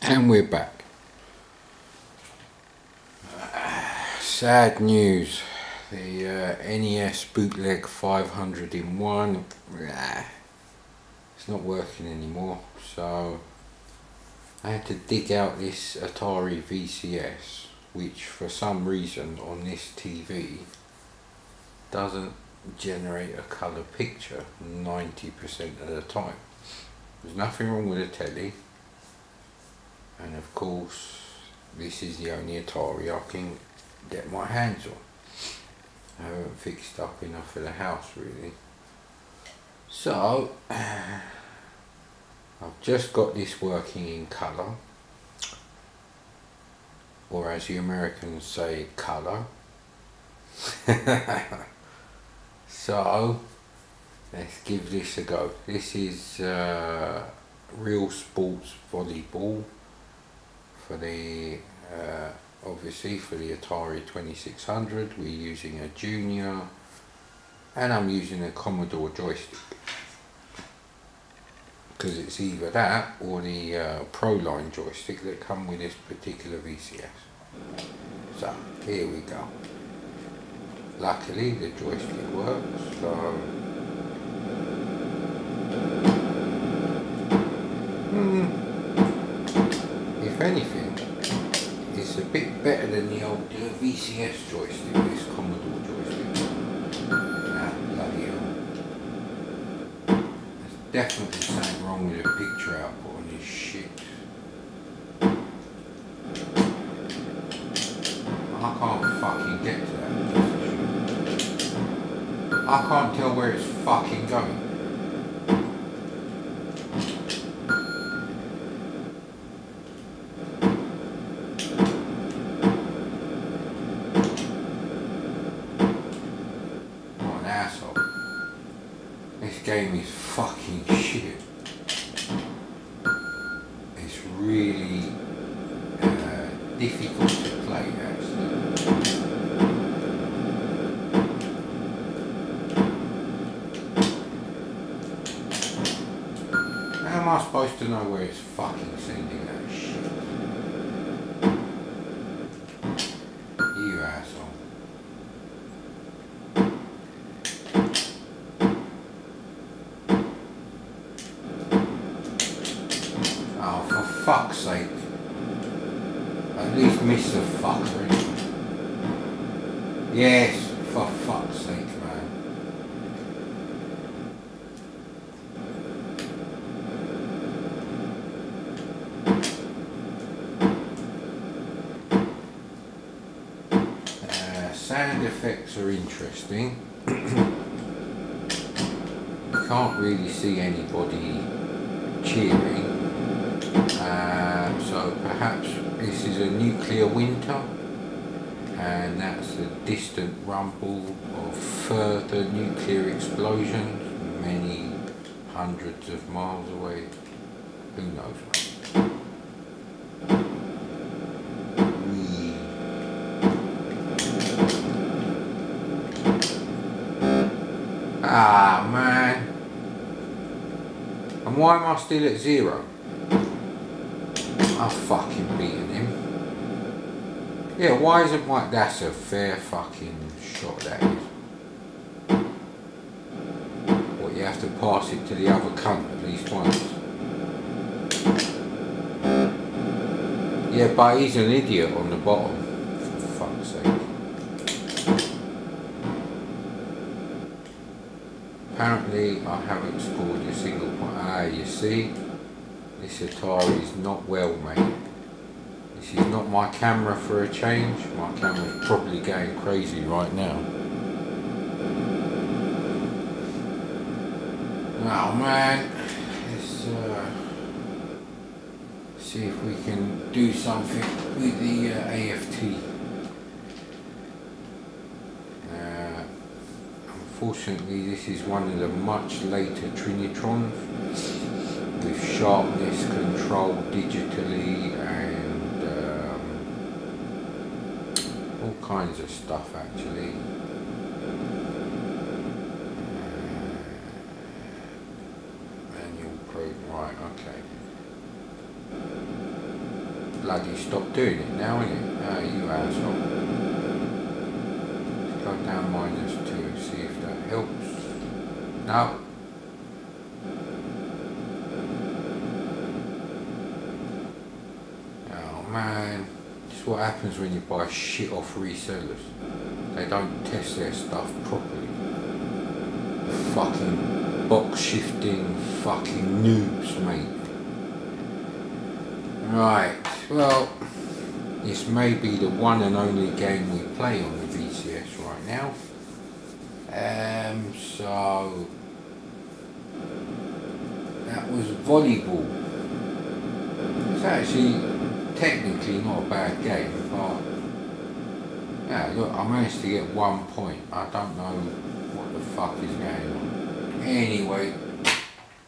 And we're back. Sad news. The NES Bootleg 500 in 1, it's not working anymore, so I had to dig out this Atari VCS, which for some reason on this TV doesn't generate a colour picture 90% of the time. There's nothing wrong with the telly, and of course this is the only Atari I can get my hands on. I haven't fixed up enough for the house really. So I've just got this working in colour, or as you Americans say, colour. So let's give this a go. This is real sports volleyball for the obviously for the Atari 2600. We're using a Junior, and I'm using a Commodore joystick because it's either that or the Pro Line joystick that come with this particular VCS. So here we go. Luckily the joystick works, so if anything, it's a bit better than the old VCS joystick, this Commodore joystick. Ah, bloody hell. There's definitely something wrong with the picture output on this shit. I can't fucking get to that position. I can't tell where it's fucking going. This game is fucking shit. It's really difficult to play actually. How am I supposed to know where it's fucking sending that shit? You asshole. Oh, for fuck's sake. At least miss the fucker anyway. Yes, for fuck's sake, man. Sound effects are interesting. You can't really see anybody cheering. So perhaps this is a nuclear winter, and that's the distant rumble of further nuclear explosions many hundreds of miles away. Who knows? Ah man, and why am I still at 0? I've fucking beaten him. Yeah, why isn't Mike? That's a fair fucking shot, that is. What, you have to pass it to the other cunt at least once? Yeah, but he's an idiot on the bottom, for fuck's sake. Apparently I haven't scored a single point. Ah, you see? This Atari is not well made. This is not my camera for a change. My camera's probably going crazy right now. Oh man, let's see if we can do something with the AFT. Unfortunately this is one of the much later Trinitrons, with sharpness controlled digitally and all kinds of stuff actually. Manual program, right, okay. bloody stop doing it now, innit? Oh, you asshole. Let's go down -2, see if that helps. No. Oh man, this is what happens when you buy shit off resellers. They don't test their stuff properly. Fucking box shifting fucking noobs, mate. Right, well, this may be the one and only game we play on the VCS right now. So that was volleyball. It's actually technically not a bad game, but yeah, look, I managed to get 1 point. I don't know what the fuck is going on. Anyway,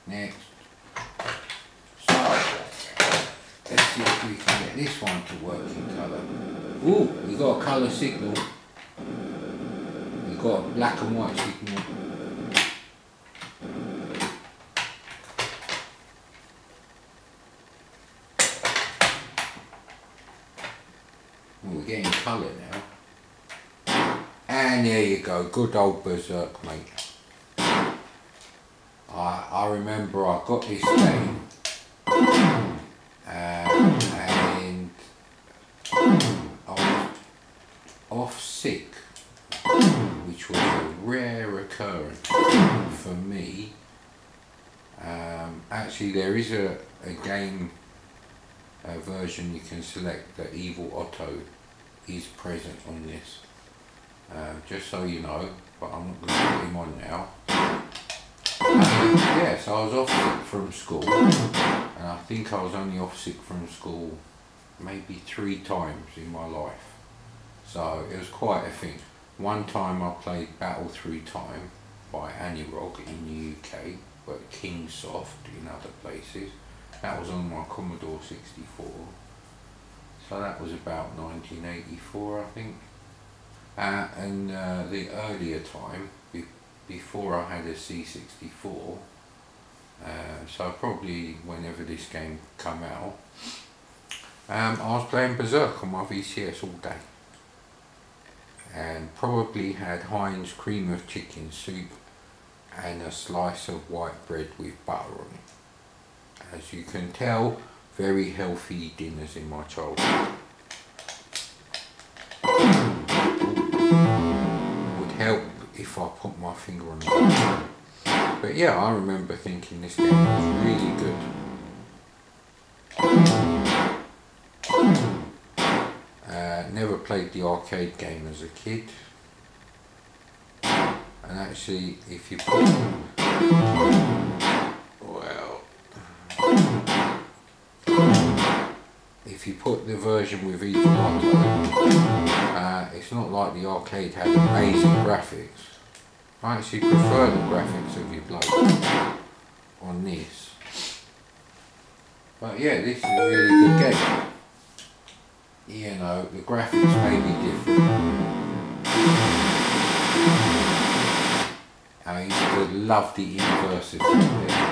next. So, let's see if we can get this one to work in colour. Ooh, we got a colour signal. We got a black and white signal. We're getting colour now. And there you go, good old Berserk, mate. I remember I got this game and I was off sick, which was a rare occurrence for me. Actually, there is a game version you can select that Evil Otto is present on this. Just so you know, but I'm not going to put him on now. Yeah, so I was off sick from school, and I think I was only off sick from school maybe 3 times in my life. So it was quite a thing. One time I played Battle Through Time by Anirog in the UK, but Kingsoft in other places. That was on my Commodore 64. So that was about 1984, I think. And the earlier time, before I had a C64, so probably whenever this game come out, I was playing Berserk on my VCS all day. And probably had Heinz cream of chicken soup and a slice of white bread with butter on it. As you can tell, very healthy dinners in my childhood. Would help if I put my finger on it. But yeah, I remember thinking this game was really good. Never played the arcade game as a kid. And actually, if you put... well... if you put the version with Evil Otto, it's not like the arcade had amazing graphics. I actually prefer the graphics of your bloke on this. But yeah, this is a really good game. You know, the graphics may be different. I used to love the inverse effect there.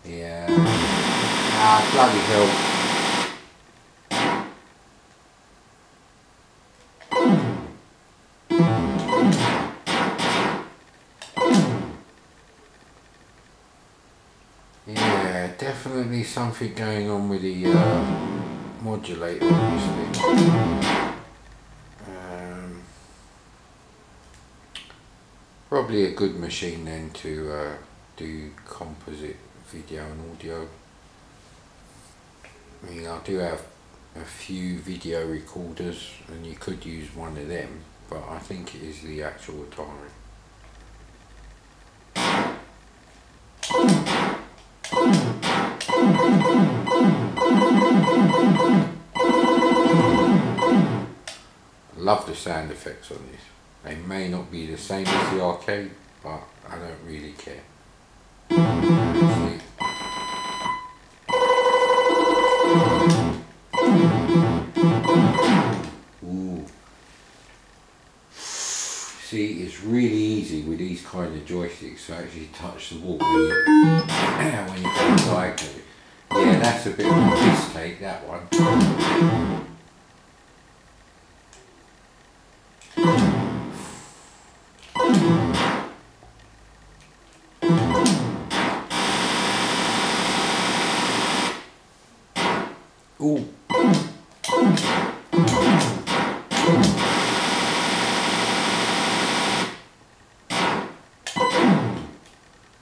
Yeah. Ah, bloody hell. Yeah, definitely something going on with the modulator on this thing. Probably a good machine then to do composite video and audio. I mean, I do have a few video recorders and you could use one of them, but I think it is the actual Atari. I love the sound effects on this. They may not be the same as the arcade, but I don't really care. Ooh. See, it's really easy with these kind of joysticks to actually touch the wall when you go diagonally. Yeah, that's a bit of a piss take, that one. Ooh.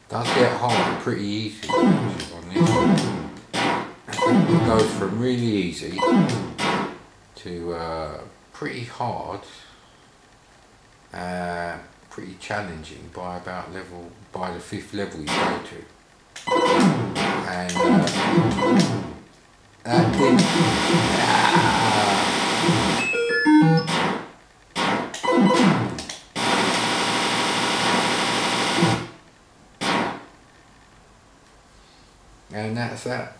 Does get hard pretty easy on this. It goes from really easy to pretty hard, pretty challenging by the 5th level you go to. And that didn't. And that's that.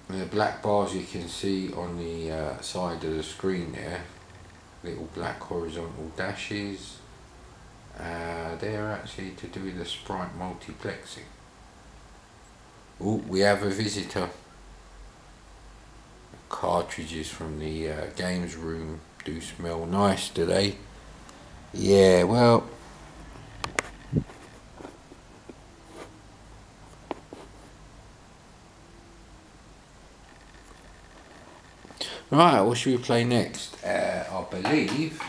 And the black bars you can see on the side of the screen there, little black horizontal dashes, they're actually to do with the sprite multiplexing. Oh, we have a visitor. The cartridges from the games room do smell nice today. Yeah, well, right, what should we play next? I believe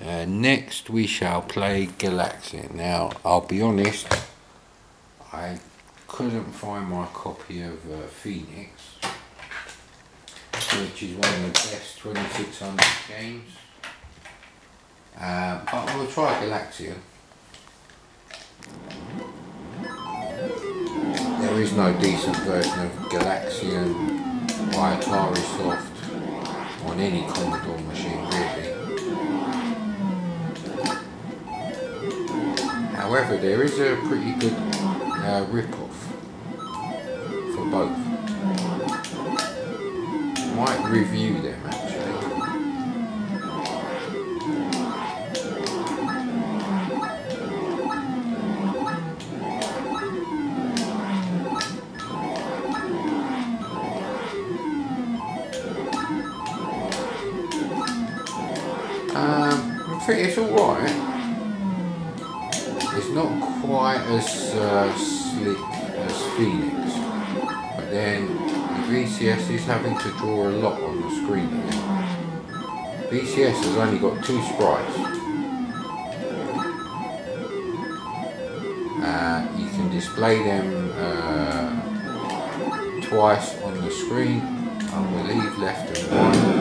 next we shall play Galaxian. Now, I'll be honest, I couldn't find my copy of Phoenix, which is one of the best 2600 games. But we'll try Galaxian. There is no decent version of Galaxian by Atari Soft on any Commodore machine, really. However, there is a pretty good rip-off for both. Might review them actually. I think it's alright. It's not quite as slick as Phoenix, but then the VCS is having to draw a lot on the screen again. VCS has only got 2 sprites. You can display them twice on the screen, I believe left and right.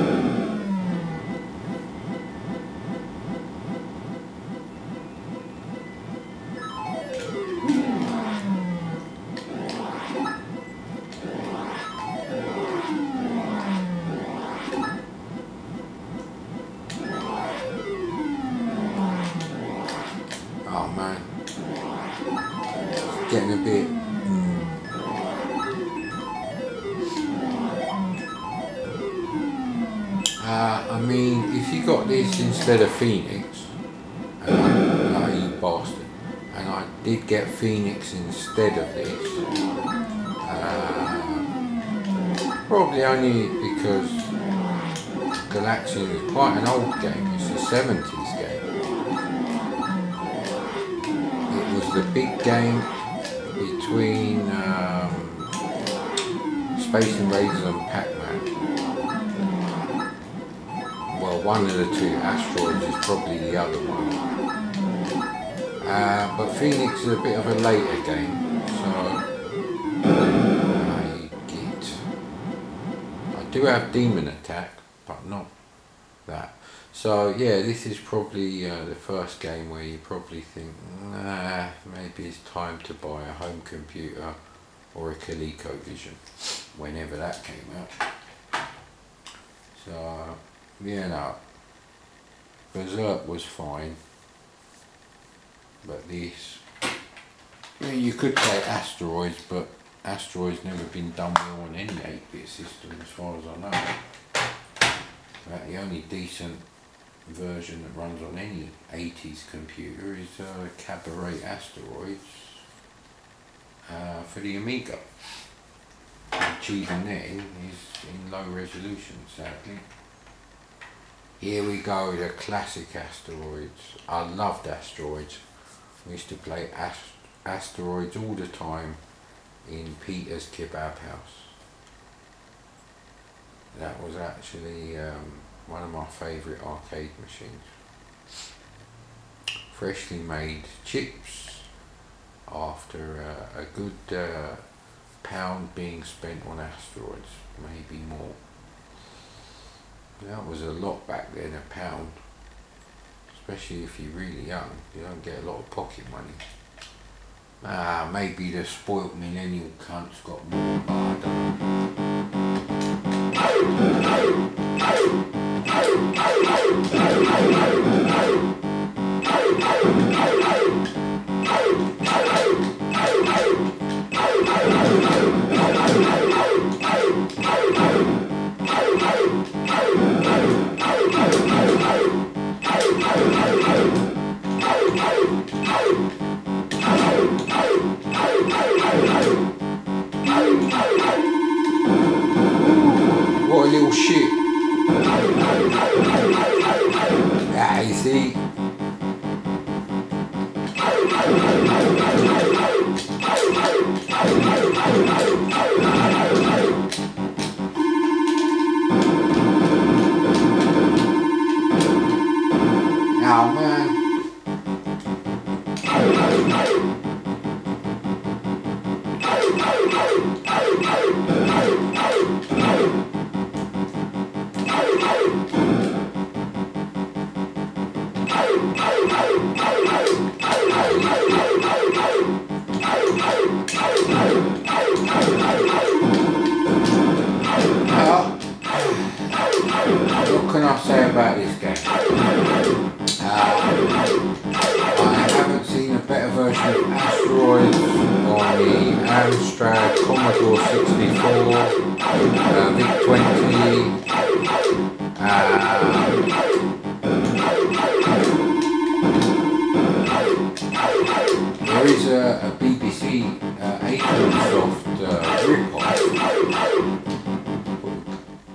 Oh man, it's getting a bit. I mean, if you got this instead of Phoenix, you bastard, and I did get Phoenix instead of this, probably only because Galaxian is quite an old game, it's a 70s game. The big game between Space Invaders and Pac-Man. Well, one of the 2, Asteroids, is probably the other one. But Phoenix is a bit of a later game, so I do have Demon Attack, but not that. So yeah, this is probably the first game where you probably think, nah, maybe it's time to buy a home computer or a ColecoVision, whenever that came out. So, yeah, no, Berserk was fine, but this, yeah, you could play Asteroids, but Asteroids never been done well on any 8-bit system as far as I know. The only decent version that runs on any 80s computer is Cabaret Asteroids, for the Amiga, which even then is in low resolution, sadly. Here we go, the classic Asteroids. I loved Asteroids. We used to play Asteroids all the time in Peter's Kebab House. That was actually one of my favourite arcade machines. Freshly made chips after a good £1 being spent on Asteroids, maybe more. That was a lot back then, £1. Especially if you're really young, you don't get a lot of pocket money. Maybe the spoilt millennial cunts got more, but I don't what a little shit. You see? Oh man. What can I say about this game? I haven't seen a better version of Asteroids on the Amstrad Commodore 64, VIC-20. There is a BBC Soft rip-off.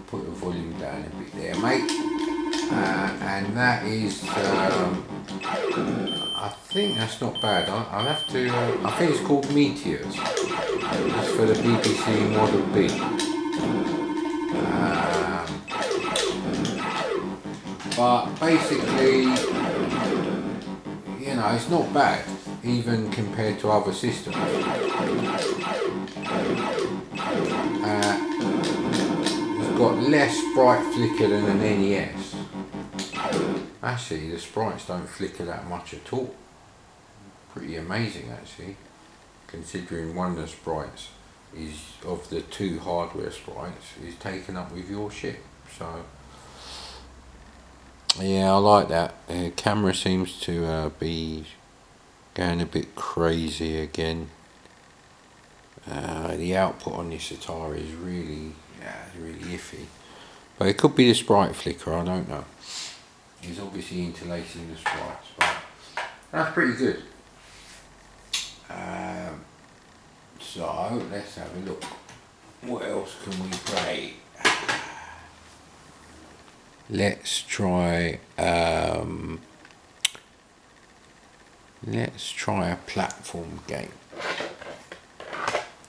Put the volume down a bit there, mate. And that is, I think that's not bad. I'll have to, I think it's called Meteors. It's for the BBC Model B. But basically, you know, it's not bad, even compared to other systems. It's got less sprite flicker than an NES. Actually, the sprites don't flicker that much at all. Pretty amazing, actually, considering one of the sprites is, of the two hardware sprites, is taken up with your ship. So yeah, I like that. The camera seems to be going a bit crazy again. The output on this Atari is really iffy, but it could be the sprite flicker, I don't know. He's obviously interlacing the sprites, but that's pretty good. So let's have a look. What else can we play? Let's try a platform game.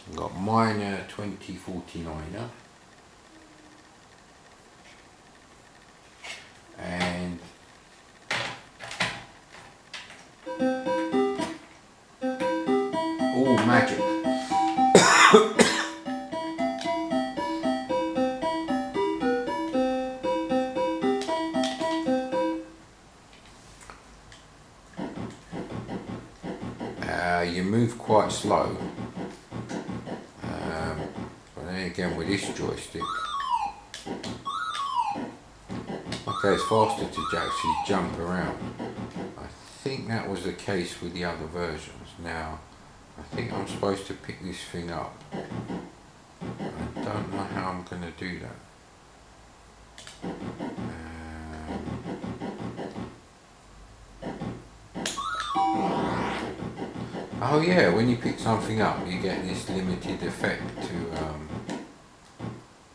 We've got Miner 2049er and all magic. You move quite slow, but then again with this joystick, okay, it's faster to actually jump around. I think that was the case with the other versions. Now, I think I'm supposed to pick this thing up. I don't know how I'm going to do that. Oh yeah, when you pick something up, you get this limited effect to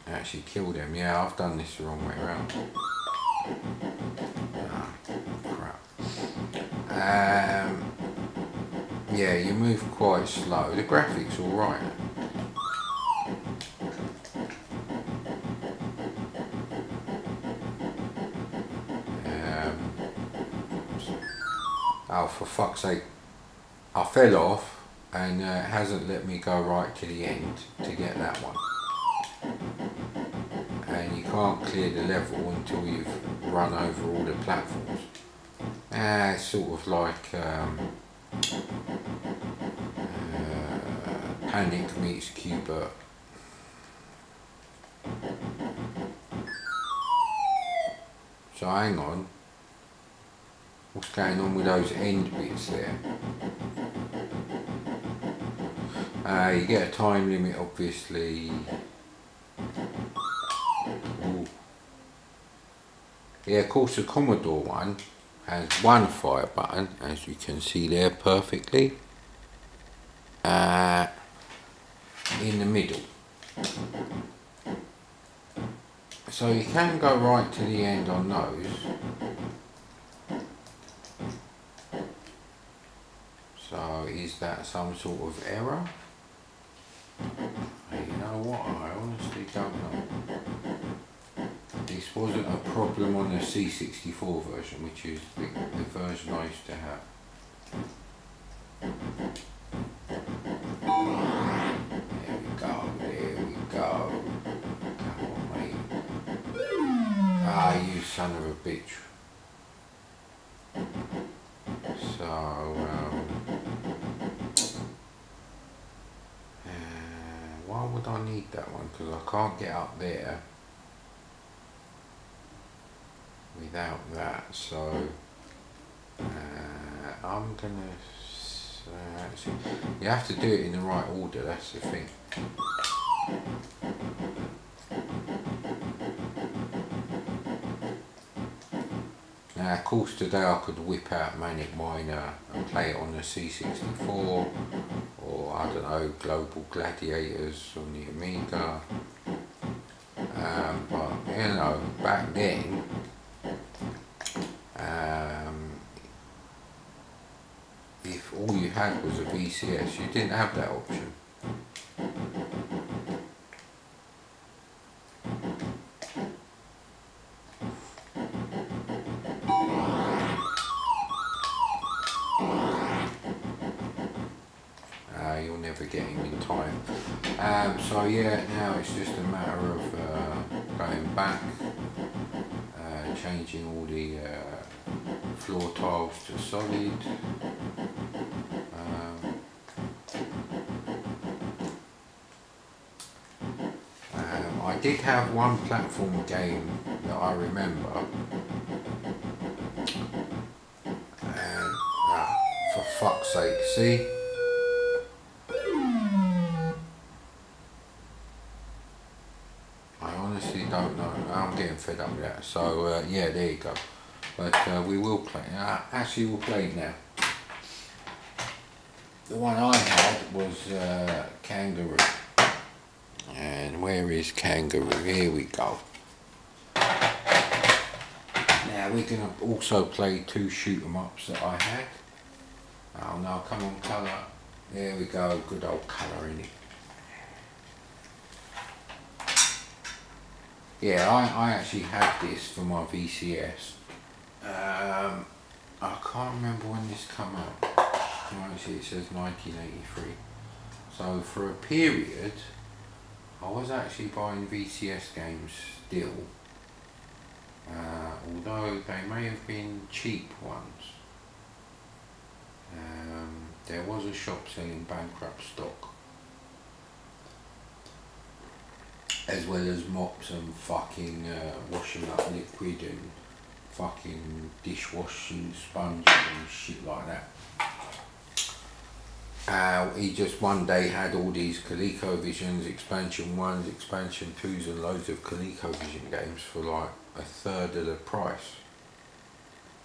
actually kill them. Yeah, I've done this the wrong way around. Ah, crap. Yeah, you move quite slow. The graphics alright. Oh, for fuck's sake. I fell off and it hasn't let me go right to the end to get that one. And you can't clear the level until you've run over all the platforms. It's sort of like Panic meets Cubert. So hang on. What's going on with those end bits there? You get a time limit, obviously. Ooh. Yeah, of course the Commodore one has one fire button, as you can see there perfectly. In the middle. So you can go right to the end on those. So is that some sort of error? You know what, I honestly don't know. This wasn't a problem on the C64 version, which is the version I used to have. There we go, there we go. Come on, mate. Ah, you son of a bitch. So, why would I need that one? Because I can't get up there without that. So, I'm gonna actually, you have to do it in the right order. That's the thing. Now, of course, today I could whip out Manic Miner and play it on the C64, or I don't know, Global Gladiators on the Amiga. But you know, back then, if all you had was a VCS, you didn't have that option. You'll never get him in time. So yeah, now it's just a matter of going back, changing all the floor tiles to solid. I did have one platform game that I remember, and for fuck's sake, see? I honestly don't know. I'm getting fed up with that. So yeah, there you go. But we will play. Actually, we'll play it now. The one I had was Kangaroo. And where is Kangaroo? Here we go. Now we're going to also play two shoot 'em ups that I had. Oh no, come on, colour. There we go, good old colour in it. Yeah, I actually had this for my VCS. I can't remember when this came out. Actually, it says 1983. So for a period, I was actually buying VCS games still, although they may have been cheap ones. There was a shop selling bankrupt stock, as well as mops and fucking washing up liquid and fucking dishwashing sponge and shit like that. He just one day had all these ColecoVisions, expansion 1s, expansion 2s and loads of ColecoVision games for like a third of the price.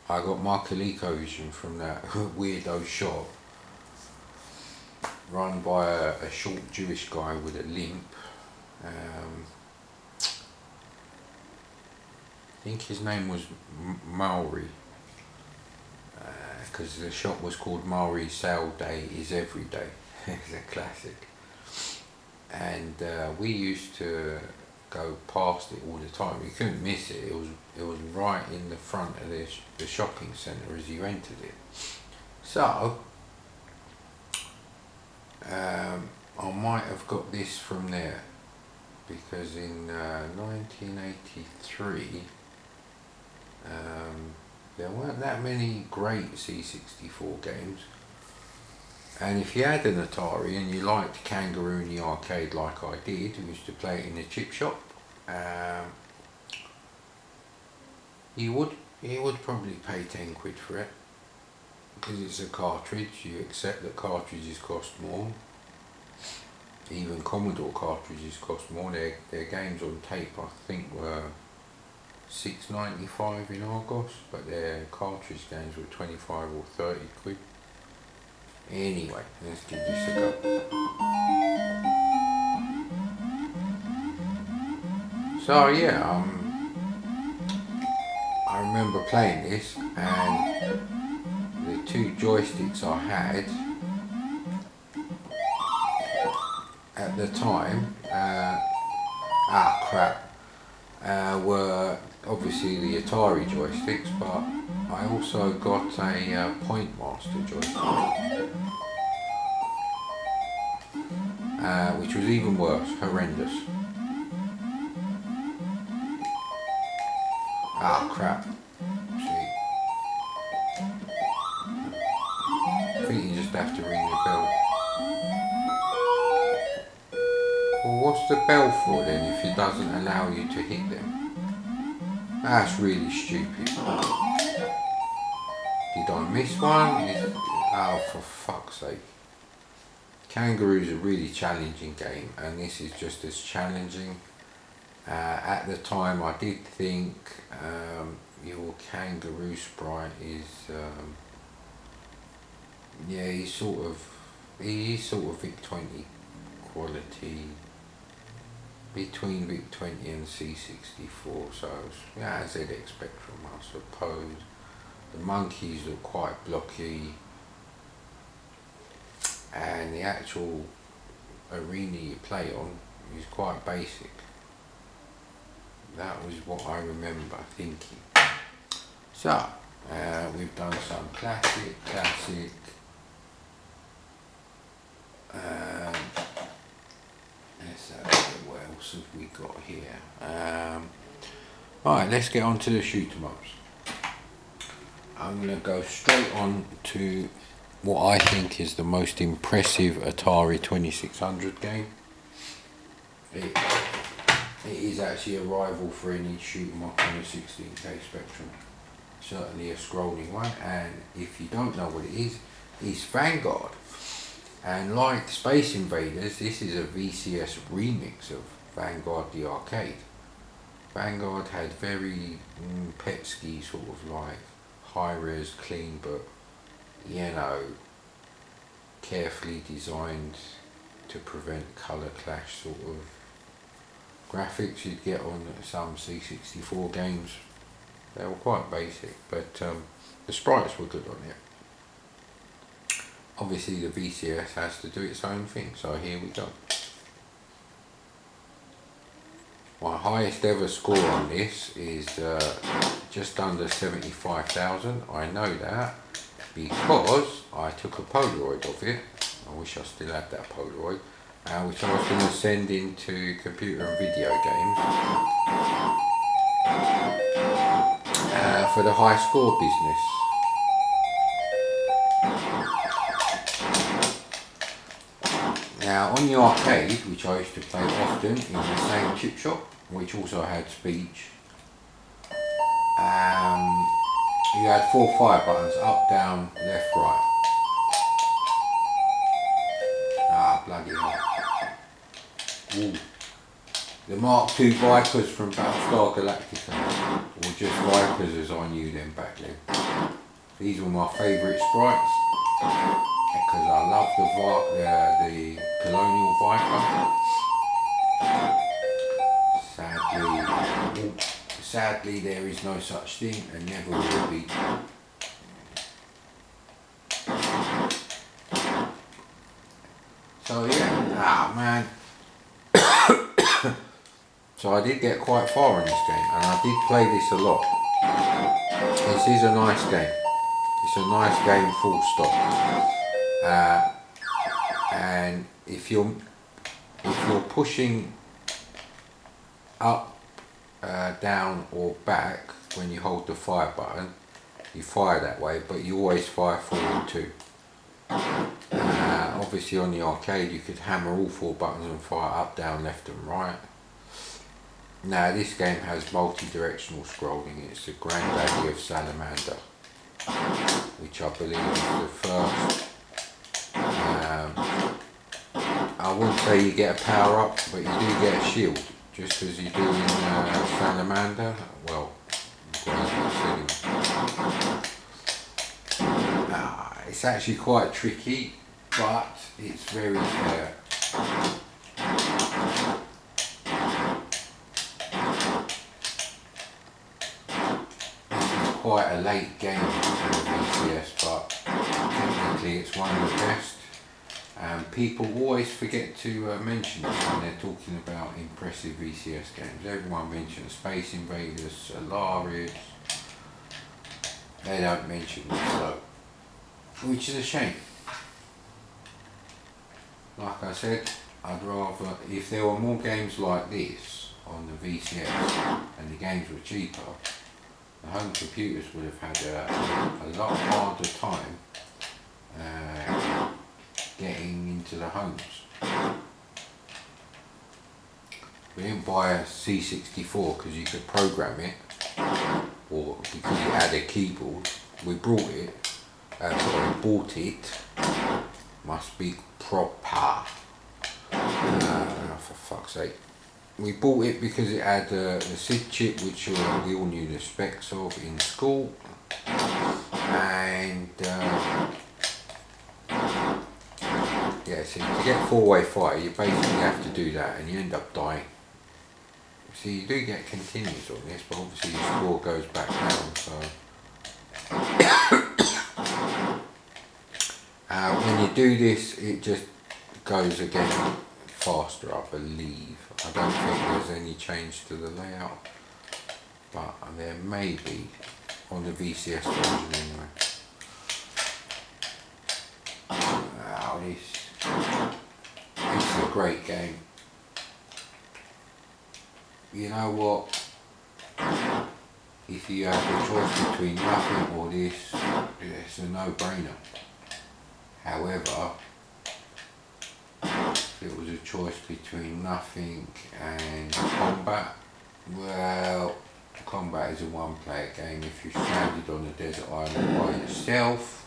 I got my ColecoVision from that weirdo shop run by a short Jewish guy with a limp. I think his name was Maori, because the shop was called Maori Sale Day is Every Day. It's a classic. And we used to go past it all the time. You couldn't miss it. It was right in the front of the shopping centre as you entered it. So I might have got this from there, because in 1983 there weren't that many great C64 games, and if you had an Atari and you liked Kangaroo in the arcade like I did, we used to play it in the chip shop, you would probably pay 10 quid for it, because it's a cartridge. You accept that cartridges cost more. Even Commodore cartridges cost more. Their games on tape I think were $6.95 in Argos, but their cartridge games were 25 or 30 quid. Anyway, let's give this a go. So yeah, I remember playing this, and the two joysticks I had at the time, were obviously the Atari joysticks, but I also got a Point Master joystick, which was even worse, horrendous. Ah crap, see, I think you just have to ring the bell. Well, what's the bell for then if it doesn't allow you to hit them? That's really stupid. Did I miss one? Oh, for fuck's sake. Kangaroo's a really challenging game, and this is just as challenging. At the time I did think your Kangaroo sprite is, yeah, he is sort of VIC-20 quality, between VIC-20 and C64, so yeah, ZX Spectrum I suppose. The monkeys look quite blocky, and the actual arena you play on is quite basic. That was what I remember thinking. So we've done some classic. Let's have, what else have we got here? Alright, let's get on to the shoot 'em ups. I'm going to go straight on to what I think is the most impressive Atari 2600 game. It is actually a rival for any shoot 'em up on a 16K Spectrum. Certainly a scrolling one, and if you don't know what it is, it's Vanguard. And like Space Invaders, this is a VCS remix of Vanguard the arcade. Vanguard had very Petsky sort of like high-res, clean, but you know, carefully designed to prevent colour clash sort of graphics you'd get on some C64 games. They were quite basic, but the sprites were good on it. Obviously the VCS has to do its own thing, so here we go. My highest ever score on this is just under 75,000. I know that because I took a Polaroid of it. I wish I still had that Polaroid, which I was going to send into computer and video games for the high score business. Now on the arcade, which I used to play often in the same chip shop, which also had speech, you had 4 fire buttons, up, down, left, right. Ah, bloody hell. Ooh. The Mark II Vipers from Battlestar Galactica, or just Vipers as I knew them back then. These were my favourite sprites. because I love the Colonial Viper. Sadly, there is no such thing and never will be. So yeah, man. So I did get quite far in this game, and I did play this a lot. This is a nice game. It's a nice game, full stop. And if you're pushing up, down or back when you hold the fire button, you fire that way, but you always fire forward too. Obviously on the arcade you could hammer all 4 buttons and fire up, down, left and right. Now this game has multi-directional scrolling. It's the granddaddy of Salamander, which I believe is the first. I wouldn't say you get a power up, but you do get a shield, just as you do in Salamander. Well, it's actually quite tricky, but it's very fair. Quite a late game for the VCS, but technically it's one of the best. People always forget to mention this when they're talking about impressive VCS games. Everyone mentions Space Invaders, Solaris. They don't mention this though, which is a shame. Like I said, I'd rather, if there were more games like this on the VCS and the games were cheaper, the home computers would have had a lot harder time getting into the homes. We didn't buy a C64 because you could program it, or because it had a keyboard. We bought it, must be proper, for fuck's sake. We bought it because it had the SID chip, which we all knew the specs of in school, and yeah, so to get 4-way fire you basically have to do that and you end up dying. So you do get continues on this, but obviously your score goes back down, so when you do this it just goes again faster, I believe. I don't think there's any change to the layout, but there may be on the VCS version anyway. Wow, this is a great game. You know what? If you have the choice between nothing or this, it's a no-brainer. However, if it was a choice between nothing and combat, well, combat is a one-player game. If you're stranded on a desert island by yourself,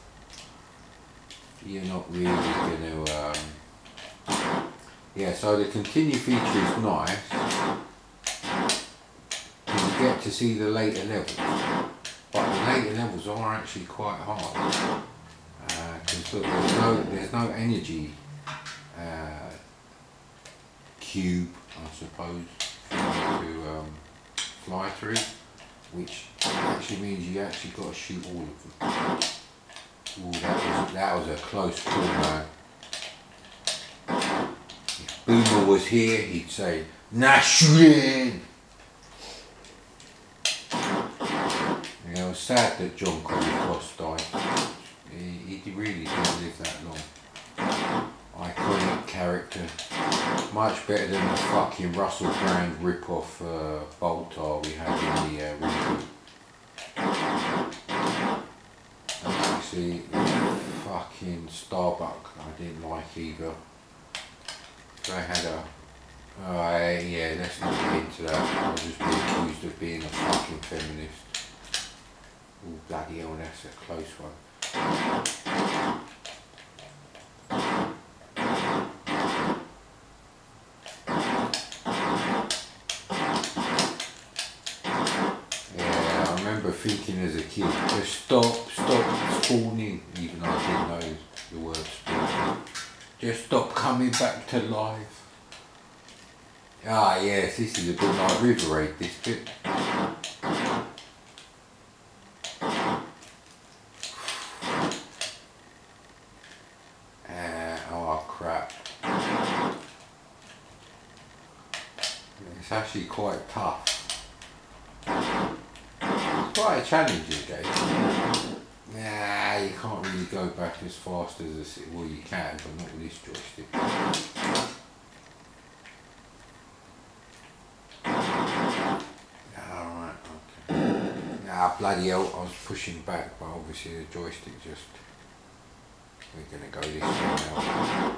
you're not really going to... yeah, so the continue feature is nice. You get to see the later levels, but the later levels are actually quite hard. Because look, there's no energy cube, I suppose, to fly through, which actually means you actually got to shoot all of them. Ooh, that was a close call, man. If Boomer was here, he'd say, Nashrin! Yeah, it was sad that John Cross died. He really didn't live that long. Iconic character. Much better than the fucking Russell Brand rip-off Boltar we had in the reboot. And actually, fucking Starbuck I didn't like either. They had a... yeah, let's not get into that. I'll just be accused of being a fucking feminist. Oh bloody hell, that's a close one. Yeah, I remember thinking as a kid, just stop spawning, even though I didn't know the word spawn. Just stop coming back to life. Ah yes, this is a bit like River Raid, this bit. Oh crap. It's actually quite tough. It's quite a challenging game. Nah, you can't really go back as fast as this. Well, you can, but not with this joystick. Alright, okay. Ah, bloody hell, I was pushing back, but obviously the joystick just... We're gonna go this way now.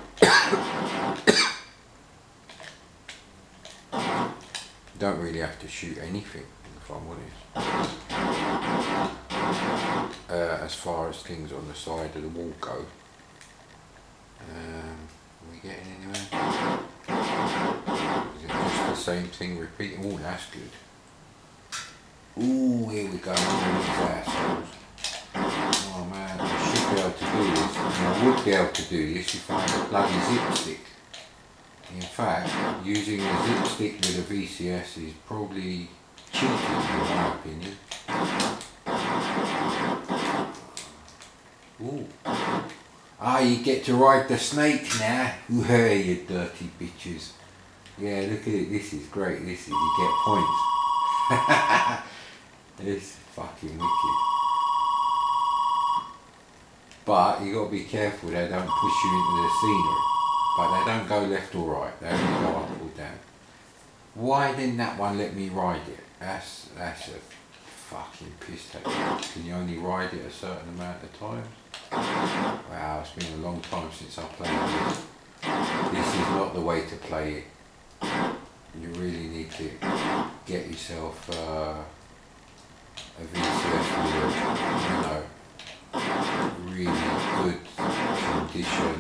Don't really have to shoot anything, if I'm honest. As far as things on the side of the wall go. Are we getting anywhere? Is it just the same thing repeating? Oh, that's good. Ooh, here we go. Oh man, I should be able to do this. And I would be able to do this if I had a bloody zip stick. In fact, using a zip stick with a VCS is probably cheating in my opinion. Ooh. Ah, you get to ride the snake now. Ooh, hey, you dirty bitches. Yeah, look at it. This is great. This is, you get points. It's fucking wicked. But you got to be careful they don't push you into the scenery. But they don't go left or right. They only go up or down. Why didn't that one let me ride it? That's a fucking piss take. Can you only ride it a certain amount of times? Wow, it's been a long time since I played this. This is not the way to play it. You really need to get yourself a VCS with, really good condition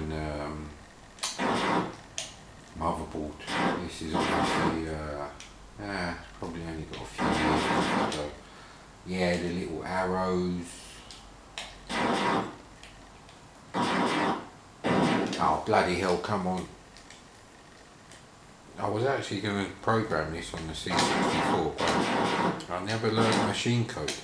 motherboard. This is obviously probably only got a few years ago. Yeah, the little arrows. Oh bloody hell, come on. I was actually going to program this on the C64, but I never learned machine code.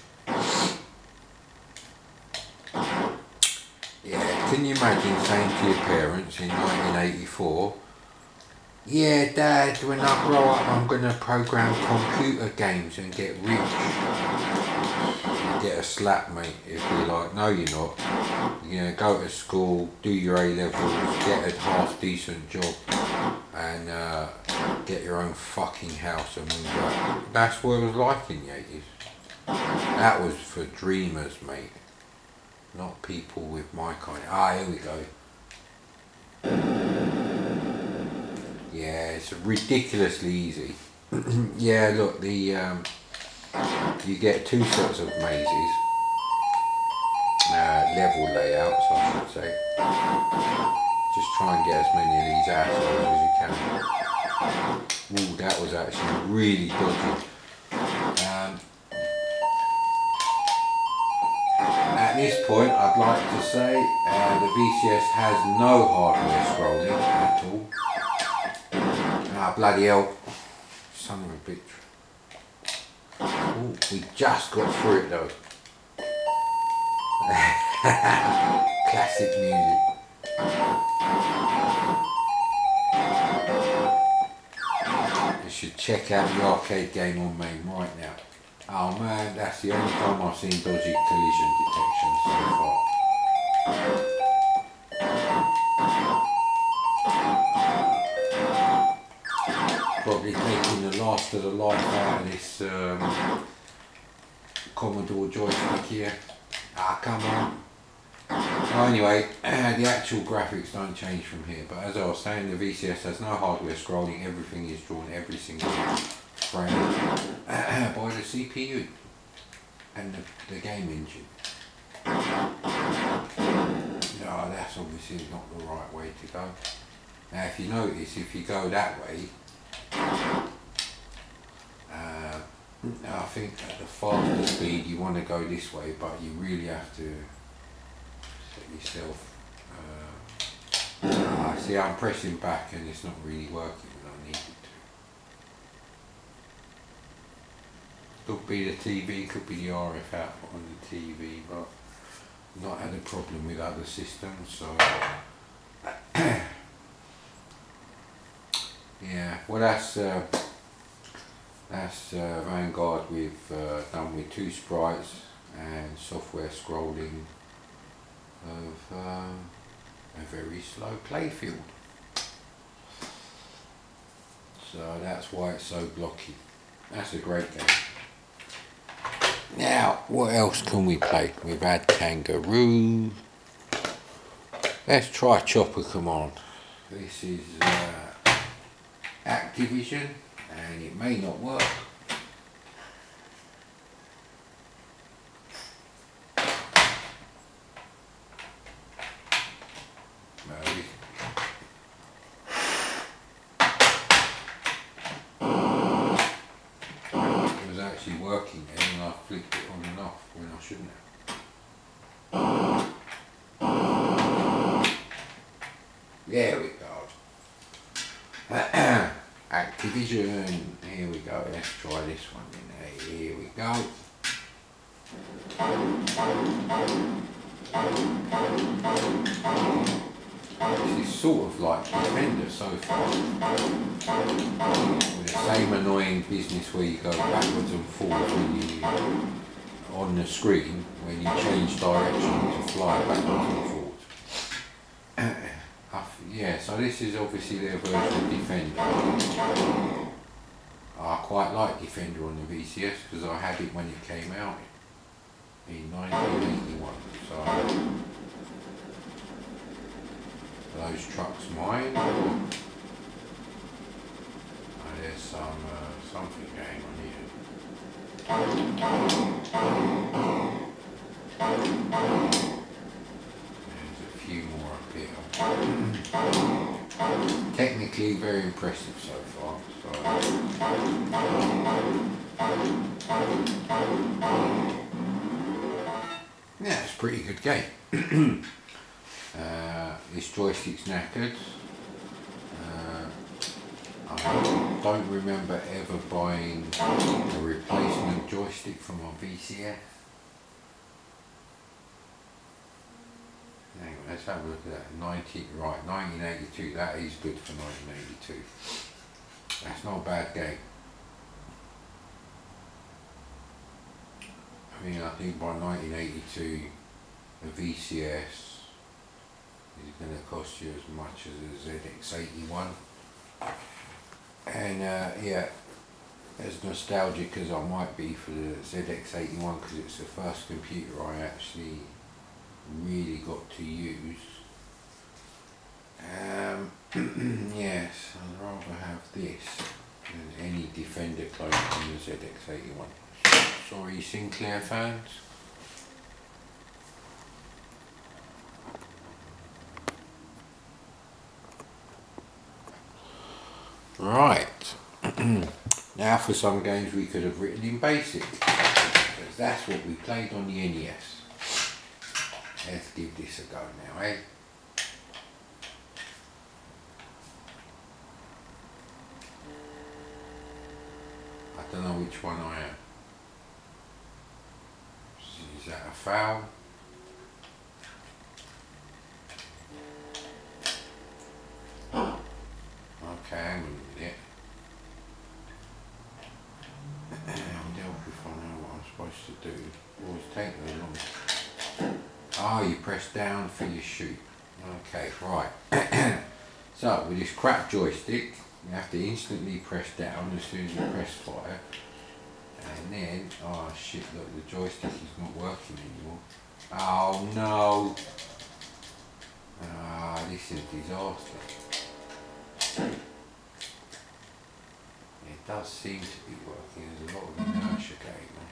Yeah, can you imagine saying to your parents in 1984, yeah Dad, when I grow up I'm going to program computer games and get rich. You get a slap, mate, if you're like, no you're not. You're going to go to school, do your A-levels, get a half decent job and get your own fucking house and move out. That's what it was like in the 80s. That was for dreamers, mate. Not people with my kind. Ah, here we go. Yeah, it's ridiculously easy. Yeah, look, the you get two sets of mazes, level layouts, I should say. Just try and get as many of these assholes as you can. Ooh, that was actually really dodgy. At this point, I'd like to say the VCS has no hardware scrolling at all. Ah, bloody hell. Son of a bitch. Ooh, we just got through it though. Classic music. You should check out the arcade game on main right now. Oh man, that's the only time I've seen dodgy collision detection so far. Probably taking the last of the life out of this Commodore joystick here. Ah, come on. Oh, anyway, the actual graphics don't change from here, but as I was saying, the VCS has no hardware scrolling, everything is drawn every single frame by the CPU and the game engine. No, that's obviously not the right way to go. Now if you notice, if you go that way, I think at the faster speed you want to go this way, but you really have to set yourself See, I'm pressing back and it's not really working when I need it to. Could be the TV, could be the RF output on the TV, but I've not had a problem with other systems, so yeah. Well, that's Vanguard. We've done with 2 sprites and software scrolling of a very slow playfield. So that's why it's so blocky. That's a great game. Now, what else can we play? We've had Kangaroo. Let's try Chopper Command. This is Activision, and it may not work. It was actually working, and then I flicked it on and off when I shouldn't have. There we go. Activision. Here we go. Let's try this one. Here we go. This is sort of like Defender so far. With the same annoying business where you go backwards and forwards when you on the screen when you change direction to fly backwards and forwards. Yeah, so this is obviously their version of Defender. I quite like Defender on the VCS because I had it when it came out in 1981. So are those trucks mine? Oh, there's something going on here. There's a few more up here. Technically very impressive so far. So. Yeah, it's a pretty good game. This joystick's knackered. I don't remember ever buying a replacement joystick from my VCS. Hang on, let's have a look at that. 1982, that is good for 1982. That's not a bad game. I mean, I think by 1982, the VCS is going to cost you as much as a ZX81. And yeah, as nostalgic as I might be for the ZX81 because it's the first computer I actually really got to use. Yes, I'd rather have this than any Defender clone from the ZX81. Sorry, Sinclair fans. Right, now for some games we could have written in BASIC, because that's what we played on the NES. Let's give this a go now, eh? I don't know which one I am. Is that a foul? Okay, hang on a minute. I'm dealt if I know what I'm supposed to do. Always take me long. Oh, you press down for your shoot. Okay, right. So, with this crap joystick, you have to instantly press down as soon as you press fire. And then, oh shit, look, the joystick is not working anymore. Oh no! Ah, this is a disaster. It does seem to be working. There's a lot of inertia going on.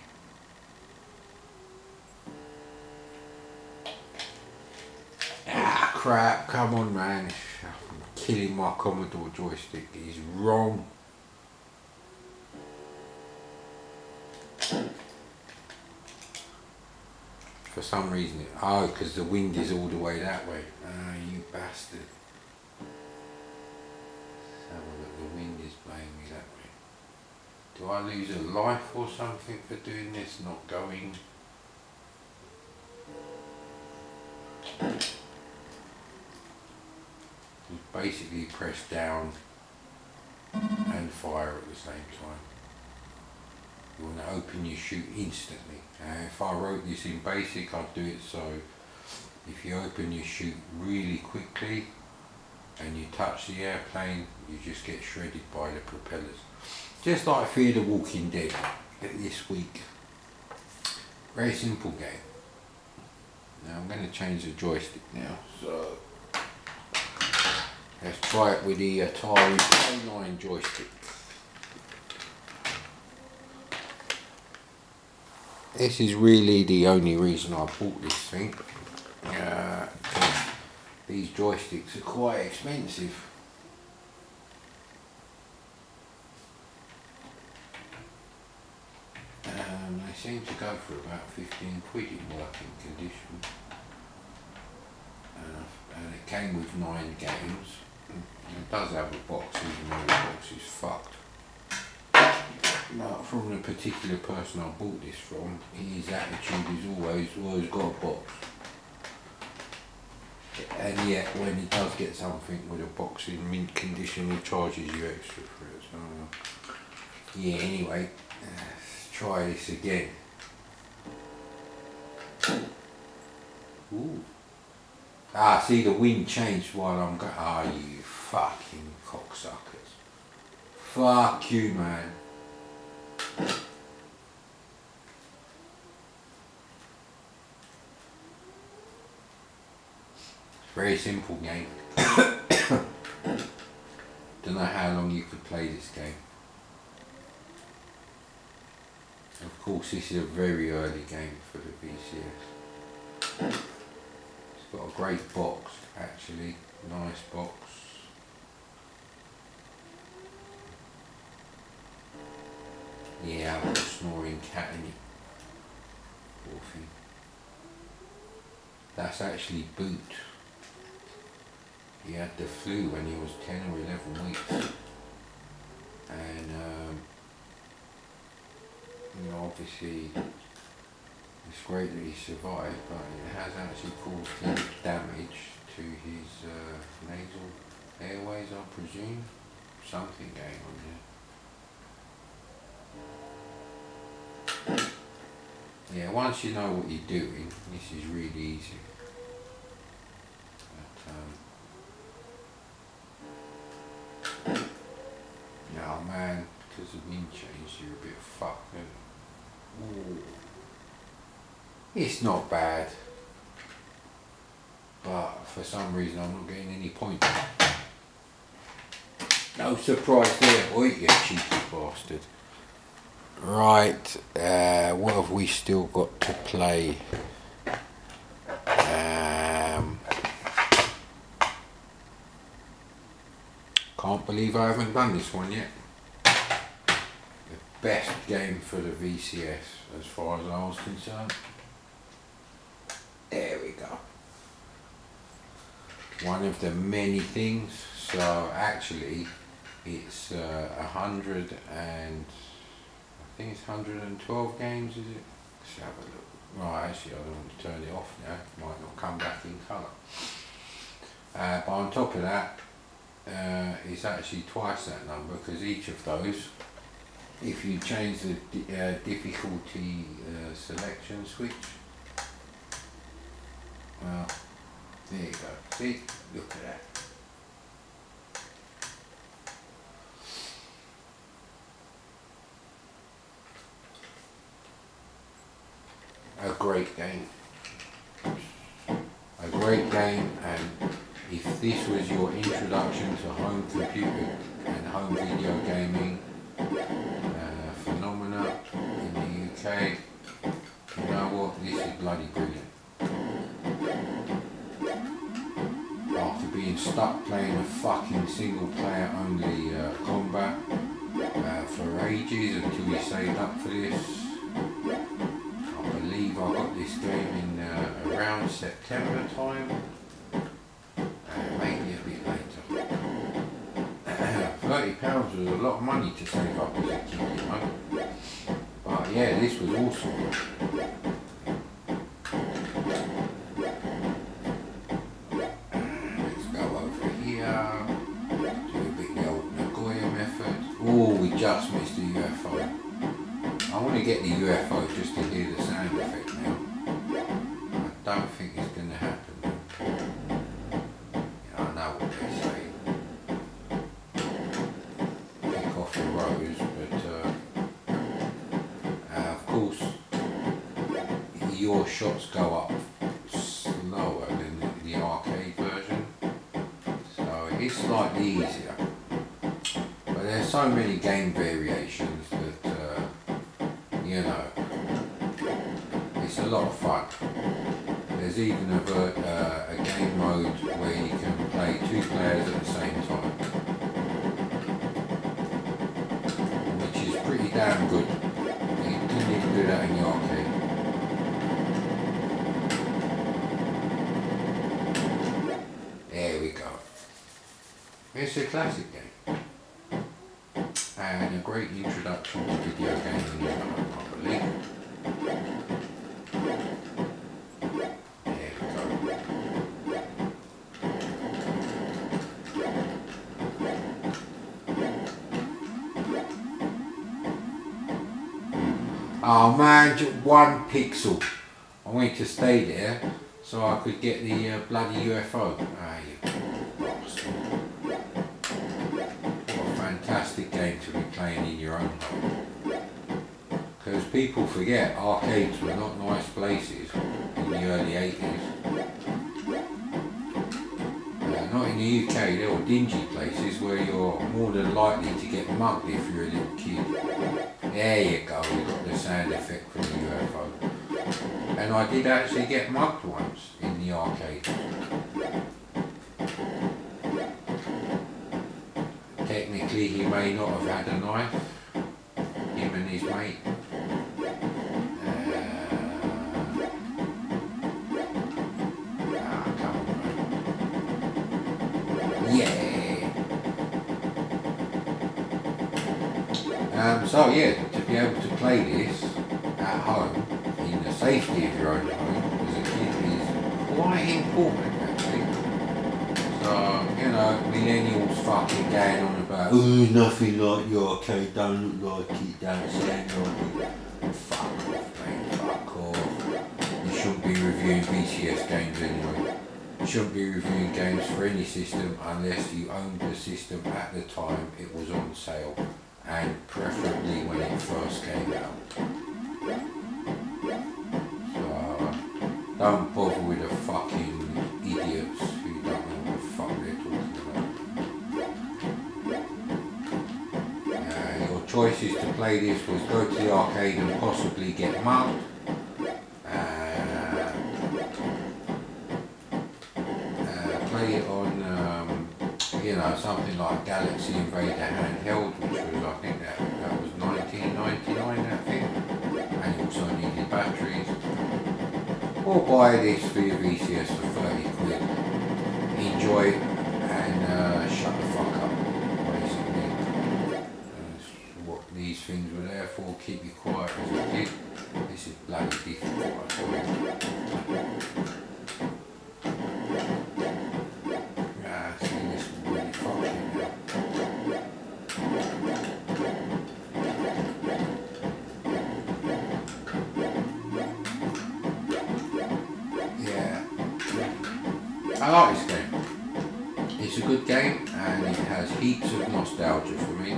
Ah, crap, come on man. I'm killing my Commodore joystick. It's wrong. For some reason, oh, because the wind is all the way that way. Ah, you bastard. Do I lose a life or something for doing this? Not going. You basically press down and fire at the same time. You want to open your chute instantly. If I wrote this in basic, I'd do it so if you open your chute really quickly and you touch the airplane, you just get shredded by the propellers. Just like Fear the Walking Dead this week. Very simple game. Now I'm going to change the joystick now. So let's try it with the Atari K9 joystick. This is really the only reason I bought this thing. These joysticks are quite expensive. They seem to go for about 15 quid in working condition. And it came with 9 games. It does have a box, even though the box is fucked. But from the particular person I bought this from, his attitude is always got a box. And yet when he does get something with a box in mint condition, he charges you extra for it. So yeah, anyway, let's try this again. Ooh. Ah, see, the wind changed while I'm going. Ah, you fucking cocksuckers. Fuck you, man. Very simple game. Don't know how long you could play this game. Of course, this is a very early game for the VCS. It's got a great box, actually. Nice box. Yeah, I've got a snoring cat in it. Poor thing. That's actually Boot. He had the flu when he was 10 or 11 weeks. And, you know, obviously, it's great that he survived, but it has actually caused him damage to his nasal airways, I presume. Something going on there. Yeah, once you know what you're doing, this is really easy. But, oh man, because of wind change, you're a bit fucked. Ooh. It's not bad, but for some reason I'm not getting any points. No surprise there, boy, you cheeky bastard. Right, what have we still got to play? Can't believe I haven't done this one yet. The best game for the VCS as far as I was concerned. There we go. One of the many things. So actually it's 100 and I think it's 112 games, is it? Let's have a look. Right, actually I don't want to turn it off now. It might not come back in colour. But on top of that, it's actually twice that number, because each of those, if you change the difficulty selection switch, well, there you go. See, look at that. A great game. A great game, and if this was your introduction to home computer and home video gaming phenomena in the UK, you know what, this is bloody brilliant. After being stuck playing a fucking single player only combat for ages until we saved up for this, I believe I got this game in around September time. Maybe a bit later. £30 was a lot of money to save up as a kid, you know. But yeah, this was awesome. Let's go over here. Do a bit of the old Nagoya method. Oh, we just missed the UFO. I want to get the UFO just to hear the sound effect now. I don't think it's going to happen. I know what they say. Pick off the rows, but of course your shots go up slower than the arcade version, so it's slightly easier. But there's so many game variations that you know, it's a lot of fun. There's even a game mode where you can play 2 players at the same time, which is pretty damn good. You couldn't even do that in the arcade. There we go. It's a classic game. And a great introduction to video games in your home, I believe. There we go. Oh man, just 1 pixel. I wanted to stay there so I could get the bloody UFO. Ah, you bastard. Fantastic game to be playing in your own home. Because people forget arcades were not nice places in the early 80s. Not in the UK, they were dingy places where you're more than likely to get mugged if you're a little kid. There you go, we got the sound effect from the UFO. And I did actually get mugged once in the arcade. Technically, he may not have had a knife, him and his mate. Come on, man. Yeah. So yeah, to be able to play this at home, in the safety of your own home, as a kid is quite important, actually. So, you know, millennials fucking going on about, oh, nothing like the arcade, don't look like it, don't sound like it. Fuck off, mate, fuck off. You shouldn't be reviewing VCS games anyway. You shouldn't be reviewing games for any system unless you owned the system at the time it was on sale, and preferably when it first came out. So, don't bother with the fucking idiots who don't know what the fuck they're talking about. Your choices to play this was go to the arcade and possibly get mugged. Play it on, you know, something like Galaxy Invader handheld, which was, I think that was 1999, that thing, and it also needed batteries. Or buy this for your VCS for 30 quid, enjoy it, and shut the fuck up, basically. That's what these things were there for, keep you quiet as a kid. This is bloody difficult, I tell you. I like this game. It's a good game and it has heaps of nostalgia for me.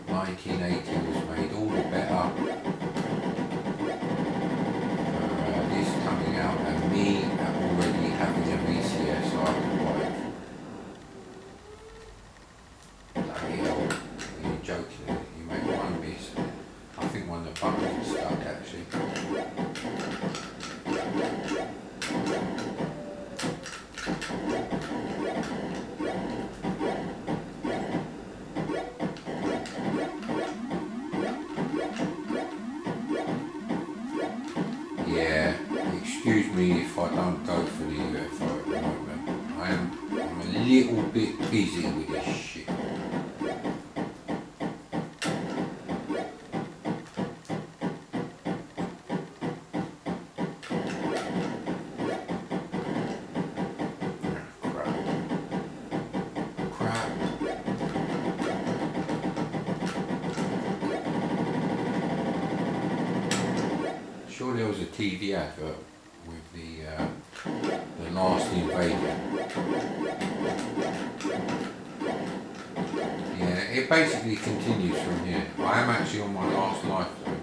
1980 was made all the better. This coming out and me already having a VCS I can buy it. Bloody hell, you're joking, you make one miss. I think one of the buttons is stuck actually. Yeah, excuse me if I don't go for the UFO at the moment. I'm a little bit busy with this shit. Sure, there was a TV advert with the Last Invader. Yeah, it basically continues from here. I am actually on my last lifetime.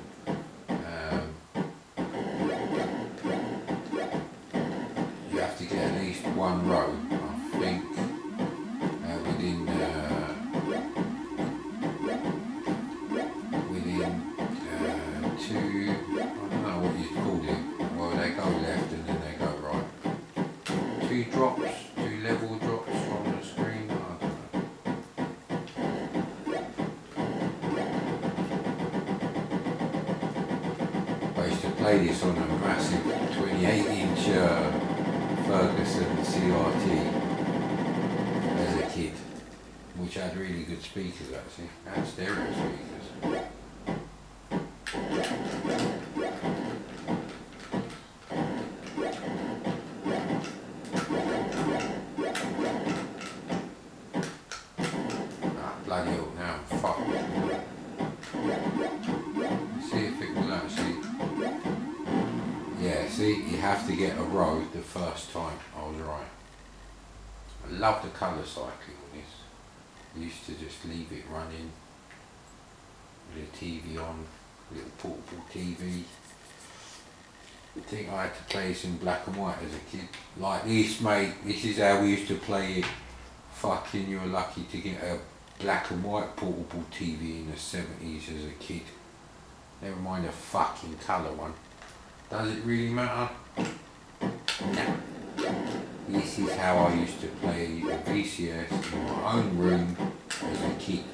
You have to get at least one row, I think, within two. I don't know what you call it. Well, they go left and then they go right. Two drops, two level drops from the screen. I don't know. I used to play this on a massive 28-inch Ferguson CRT as a kid, which had really good speakers actually, and stereo speakers. Bloody hell, now I'm fucked. Let's see if it will actually... Yeah, see, you have to get a row the first time. I was right. I love the colour cycling on this. I used to just leave it running with the TV on, little portable TV. I think I had to play this in black and white as a kid. Like this, mate, this is how we used to play it. Fucking, you were lucky to get a black and white portable TV in the 70s as a kid. Never mind a fucking colour one. Does it really matter? No. This is how I used to play the VCS in my own room as a kid.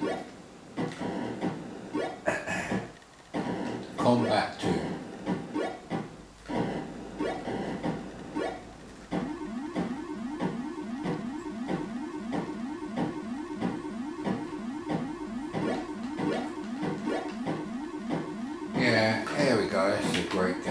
Combat 2. Yeah, there we go, that's a great game.